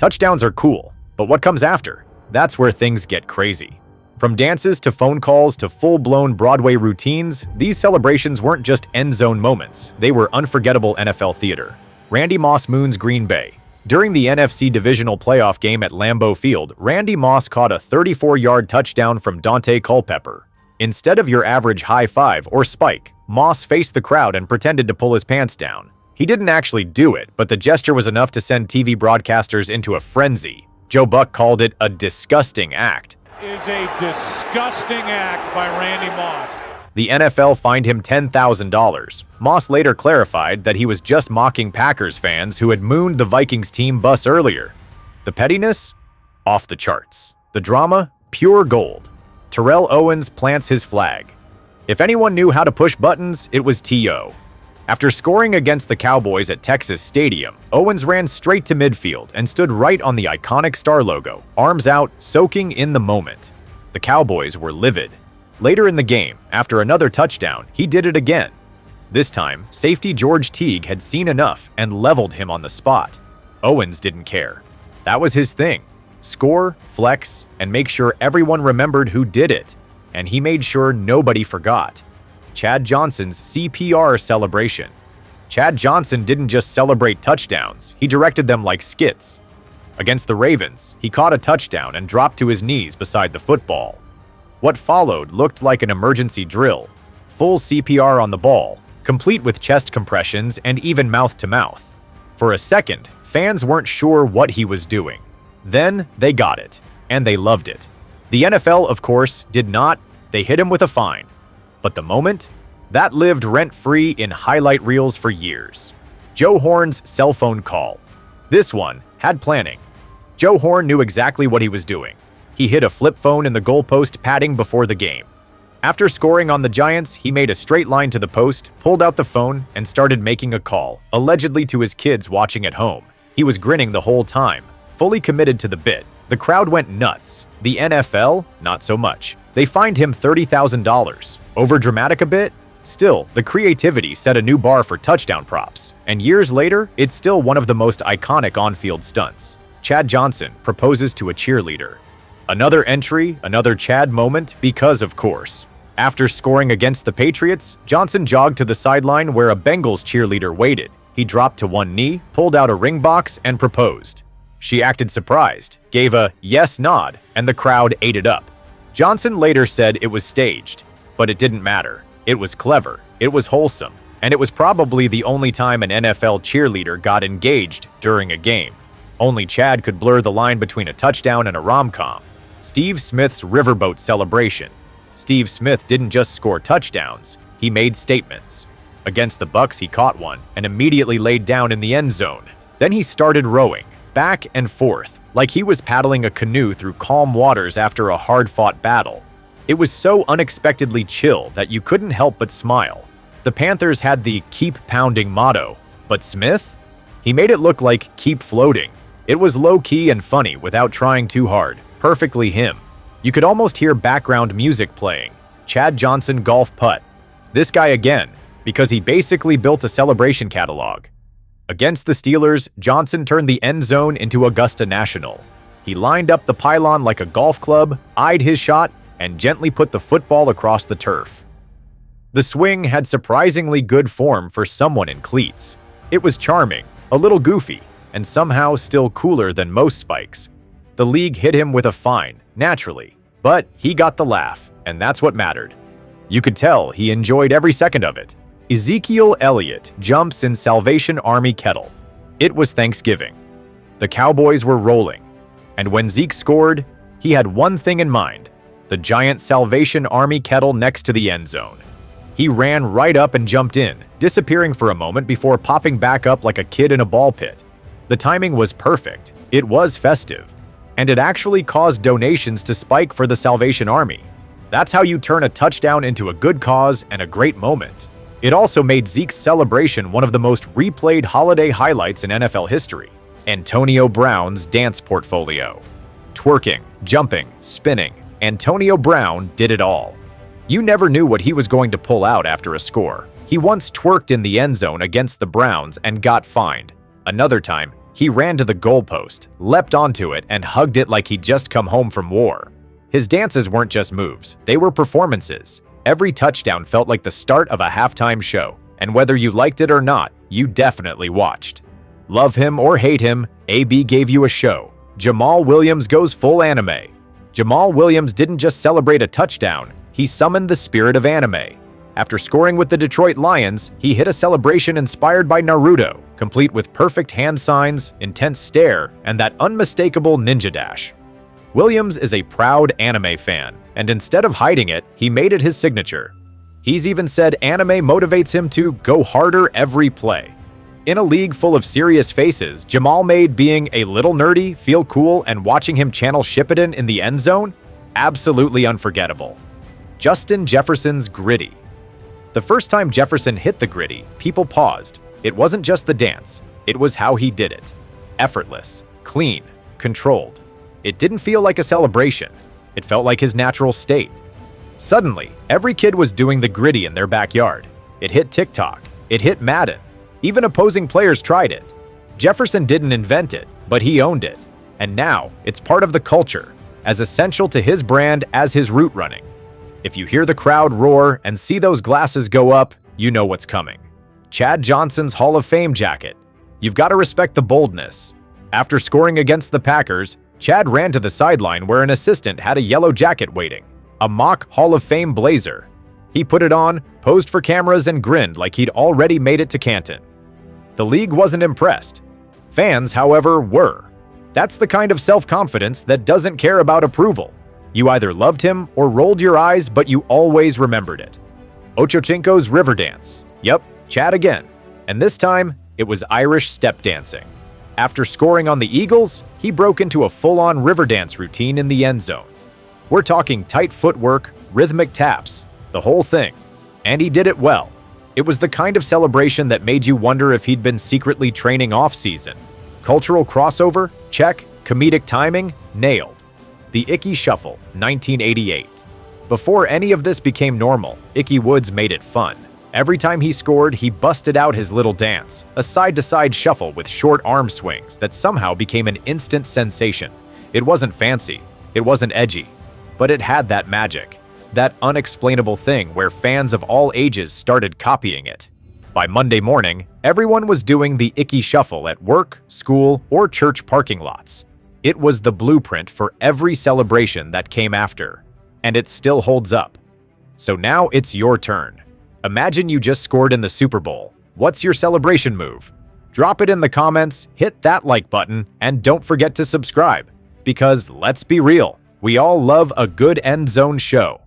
Touchdowns are cool, but what comes after? That's where things get crazy. From dances to phone calls to full-blown Broadway routines, these celebrations weren't just end-zone moments. They were unforgettable NFL theater. Randy Moss moons Green Bay. During the NFC Divisional Playoff game at Lambeau Field, Randy Moss caught a 34-yard touchdown from Dante Culpepper. Instead of your average high five or spike, Moss faced the crowd and pretended to pull his pants down. He didn't actually do it, but the gesture was enough to send TV broadcasters into a frenzy. Joe Buck called it a disgusting act. Is a disgusting act by Randy Moss. The NFL fined him $10,000. Moss later clarified that he was just mocking Packers fans who had mooned the Vikings team bus earlier. The pettiness? Off the charts. The drama? Pure gold. Terrell Owens plants his flag. If anyone knew how to push buttons, it was T.O. After scoring against the Cowboys at Texas Stadium, Owens ran straight to midfield and stood right on the iconic star logo, arms out, soaking in the moment. The Cowboys were livid. Later in the game, after another touchdown, he did it again. This time, safety George Teague had seen enough and leveled him on the spot. Owens didn't care. That was his thing. Score, flex, and make sure everyone remembered who did it. And he made sure nobody forgot. Chad Johnson's CPR celebration. Chad Johnson didn't just celebrate touchdowns, he directed them like skits. Against the Ravens, he caught a touchdown and dropped to his knees beside the football. What followed looked like an emergency drill. Full CPR on the ball, complete with chest compressions and even mouth-to-mouth. For a second, fans weren't sure what he was doing. Then they got it, and they loved it. The NFL, of course, did not. They hit him with a fine. But the moment? That lived rent-free in highlight reels for years. Joe Horn's cell phone call. This one had planning. Joe Horn knew exactly what he was doing. He hid a flip phone in the goalpost padding before the game. After scoring on the Giants, he made a straight line to the post, pulled out the phone, and started making a call, allegedly to his kids watching at home. He was grinning the whole time, fully committed to the bit. The crowd went nuts. The NFL, not so much. They fined him $30,000. Overdramatic a bit? Still, the creativity set a new bar for touchdown props. And years later, it's still one of the most iconic on-field stunts. Chad Johnson proposes to a cheerleader. Another entry, another Chad moment, because of course. After scoring against the Patriots, Johnson jogged to the sideline where a Bengals cheerleader waited. He dropped to one knee, pulled out a ring box, and proposed. She acted surprised, gave a yes nod, and the crowd ate it up. Johnson later said it was staged, but it didn't matter. It was clever, it was wholesome, and it was probably the only time an NFL cheerleader got engaged during a game. Only Chad could blur the line between a touchdown and a rom-com. Steve Smith's Riverboat celebration. Steve Smith didn't just score touchdowns, he made statements. Against the Bucs, he caught one and immediately laid down in the end zone. Then he started rowing, back and forth, like he was paddling a canoe through calm waters after a hard-fought battle. It was so unexpectedly chill that you couldn't help but smile. The Panthers had the "keep pounding" motto, but Smith? He made it look like "keep floating." It was low-key and funny without trying too hard. Perfectly him. You could almost hear background music playing. Chad Johnson golf putt. This guy again, because he basically built a celebration catalog. Against the Steelers, Johnson turned the end zone into Augusta National. He lined up the pylon like a golf club, eyed his shot, and gently put the football across the turf. The swing had surprisingly good form for someone in cleats. It was charming, a little goofy, and somehow still cooler than most spikes. The league hit him with a fine, naturally, but he got the laugh, and that's what mattered. You could tell he enjoyed every second of it. Ezekiel Elliott jumps in Salvation Army Kettle. It was Thanksgiving. The Cowboys were rolling, and when Zeke scored, he had one thing in mind: the giant Salvation Army Kettle next to the end zone. He ran right up and jumped in, disappearing for a moment before popping back up like a kid in a ball pit. The timing was perfect. It was festive. And it actually caused donations to spike for the Salvation Army. That's how you turn a touchdown into a good cause and a great moment. It also made Zeke's celebration one of the most replayed holiday highlights in NFL history. Antonio Brown's dance portfolio. Twerking, jumping, spinning. Antonio Brown did it all. You never knew what he was going to pull out after a score. He once twerked in the end zone against the Browns and got fined. Another time, He ran to the goalpost, leapt onto it, and hugged it like he'd just come home from war. His dances weren't just moves, they were performances. Every touchdown felt like the start of a halftime show, and whether you liked it or not, you definitely watched. Love him or hate him, AB gave you a show. Jamaal Williams goes full anime. Jamaal Williams didn't just celebrate a touchdown, he summoned the spirit of anime. After scoring with the Detroit Lions, he hit a celebration inspired by Naruto, complete with perfect hand signs, intense stare, and that unmistakable ninja dash. Williams is a proud anime fan, and instead of hiding it, he made it his signature. He's even said anime motivates him to go harder every play. In a league full of serious faces, Jamaal made being a little nerdy feel cool, and watching him channel Shippuden in the end zone? Absolutely unforgettable. Justin Jefferson's Griddy. The first time Jefferson hit the Griddy, people paused. It wasn't just the dance, it was how he did it. Effortless, clean, controlled. It didn't feel like a celebration. It felt like his natural state. Suddenly, every kid was doing the Griddy in their backyard. It hit TikTok. It hit Madden. Even opposing players tried it. Jefferson didn't invent it, but he owned it. And now, it's part of the culture, as essential to his brand as his route running. If you hear the crowd roar and see those glasses go up, you know what's coming. Chad Johnson's Hall of Fame jacket. You've got to respect the boldness. After scoring against the Packers, Chad ran to the sideline where an assistant had a yellow jacket waiting, a mock Hall of Fame blazer. He put it on, posed for cameras, and grinned like he'd already made it to Canton. The league wasn't impressed. Fans, however, were. That's the kind of self-confidence that doesn't care about approval. You either loved him or rolled your eyes, but you always remembered it. Ochocinco's Riverdance. Yep, Chad again. And this time, it was Irish step dancing. After scoring on the Eagles, he broke into a full-on Riverdance routine in the end zone. We're talking tight footwork, rhythmic taps, the whole thing. And he did it well. It was the kind of celebration that made you wonder if he'd been secretly training off-season. Cultural crossover? Check. Comedic timing? Nailed. The Ickey Shuffle, 1988. Before any of this became normal, Ickey Woods made it fun. Every time he scored, he busted out his little dance, a side-to-side shuffle with short arm swings that somehow became an instant sensation. It wasn't fancy, it wasn't edgy, but it had that magic, that unexplainable thing where fans of all ages started copying it. By Monday morning, everyone was doing the Ickey Shuffle at work, school, or church parking lots. It was the blueprint for every celebration that came after, and it still holds up. So now it's your turn. Imagine you just scored in the Super Bowl. What's your celebration move? Drop it in the comments, hit that like button, and don't forget to subscribe. Because let's be real, we all love a good end zone show.